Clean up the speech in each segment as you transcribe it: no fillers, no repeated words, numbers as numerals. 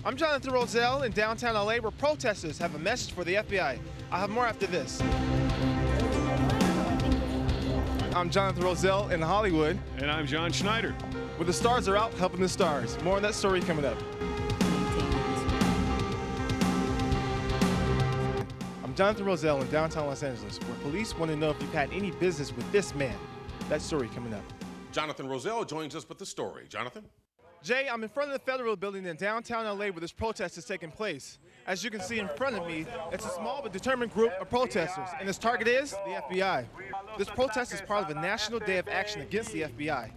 I'm Jonathan Rozelle in downtown LA, where protesters have a message for the FBI. I'll have more after this. I'm Jonathan Rozelle in Hollywood. And I'm John Schneider. Where the stars are out helping the stars. More on that story coming up. I'm Jonathan Rozelle in downtown Los Angeles, where police want to know if you've had any business with this man. That story coming up. Jonathan Rozelle joins us with the story. Jonathan? Jay, I'm in front of the Federal Building in downtown LA where this protest is taking place. As you can see in front of me, it's a small but determined group of protesters, and its target is the FBI. This protest is part of a national day of action against the FBI.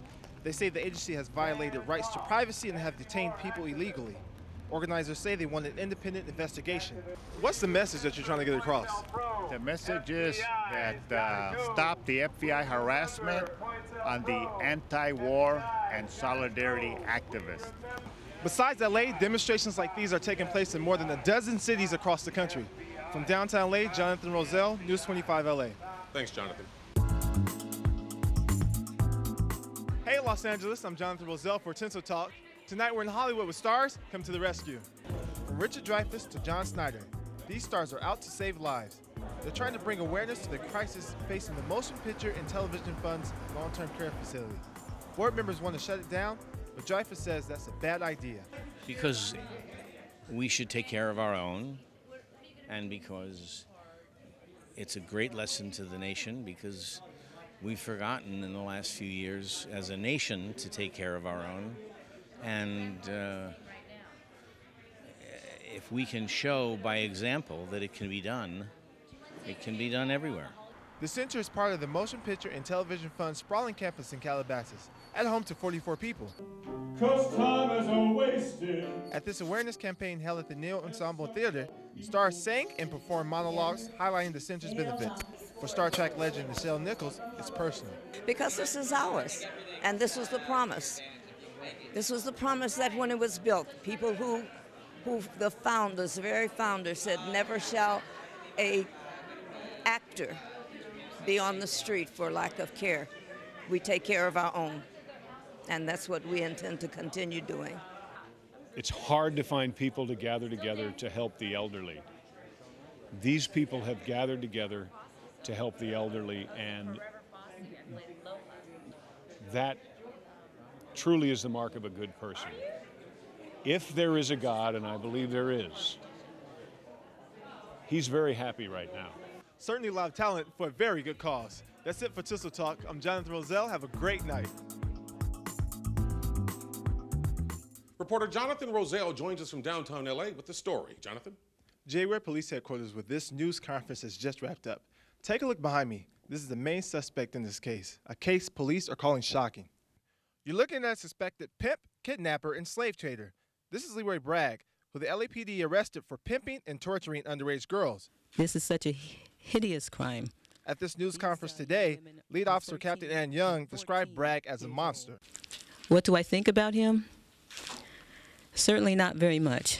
They say the agency has violated rights to privacy and have detained people illegally. Organizers say they want an independent investigation. What's the message that you're trying to get across? The message is that stop the FBI harassment on the anti-war and solidarity activists. Besides LA, demonstrations like these are taking place in more than a dozen cities across the country. From downtown LA, Jonathan Rozelle, News 25 LA. Thanks, Jonathan. Hey, Los Angeles, I'm Jonathan Rozelle for Tinsel Talk. Tonight we're in Hollywood with stars come to the rescue. From Richard Dreyfuss to John Schneider, these stars are out to save lives. They're trying to bring awareness to the crisis facing the Motion Picture and Television Fund's long-term care facility. Board members want to shut it down, but Dreyfuss says that's a bad idea. Because we should take care of our own, and because it's a great lesson to the nation, because we've forgotten in the last few years as a nation to take care of our own. And if we can show by example that it can be done everywhere. The center is part of the Motion Picture and Television Fund's sprawling campus in Calabasas, at home to 44 people. 'Cause time is wasted. At this awareness campaign held at the Neo Ensemble Theater, stars sang and performed monologues highlighting the center's benefits. For Star Trek legend Nichelle Nichols, it's personal. Because this is ours, and this was the promise. This was the promise that when it was built, people who the founders, the very founders said, never shall a actor be on the street for lack of care. We take care of our own, and that's what we intend to continue doing. It's hard to find people to gather together to help the elderly. These people have gathered together to help the elderly, and that truly is the mark of a good person. If there is a God, and I believe there is, he's very happy right now. Certainly a lot of talent for a very good cause. That's it for Tinsel Talk. I'm Jonathan Rozelle. Have a great night. Reporter Jonathan Rozelle joins us from downtown LA with the story. Jonathan? Jay, we're at police headquarters where this news conference has just wrapped up. Take a look behind me. This is the main suspect in this case, a case police are calling shocking. You're looking at a suspected pimp, kidnapper, and slave trader. This is Leroy Bragg, who the LAPD arrested for pimping and torturing underage girls. This is such a hideous crime. At this news conference today, lead officer Captain Ann Young described Bragg as a monster. What do I think about him? Certainly not very much.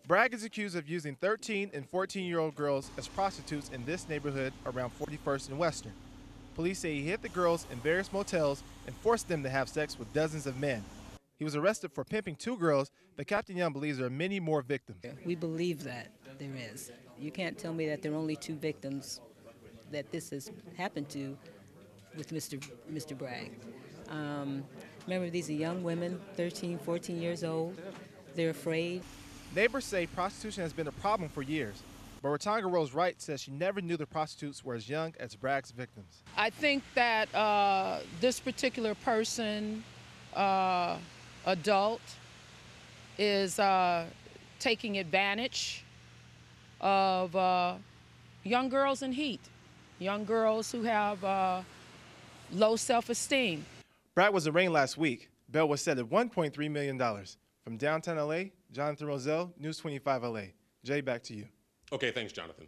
Bragg is accused of using 13 and 14-year-old girls as prostitutes in this neighborhood around 41st and Western. Police say he hid the girls in various motels and forced them to have sex with dozens of men. He was arrested for pimping 2 girls, but Captain Young believes there are many more victims. We believe that there is. You can't tell me that there are only 2 victims that this has happened to with Mr. Bragg. Remember, these are young women, 13, 14 years old. They're afraid. Neighbors say prostitution has been a problem for years, but Ratanga Rose Wright says she never knew the prostitutes were as young as Bragg's victims. I think that this particular person, adult, is taking advantage of young girls in heat, young girls who have low self-esteem. Bragg was arraigned last week. Bail was set at $1.3 million. From downtown LA, Jonathan Rozelle, News 25 LA. Jay, back to you. Okay, thanks, Jonathan.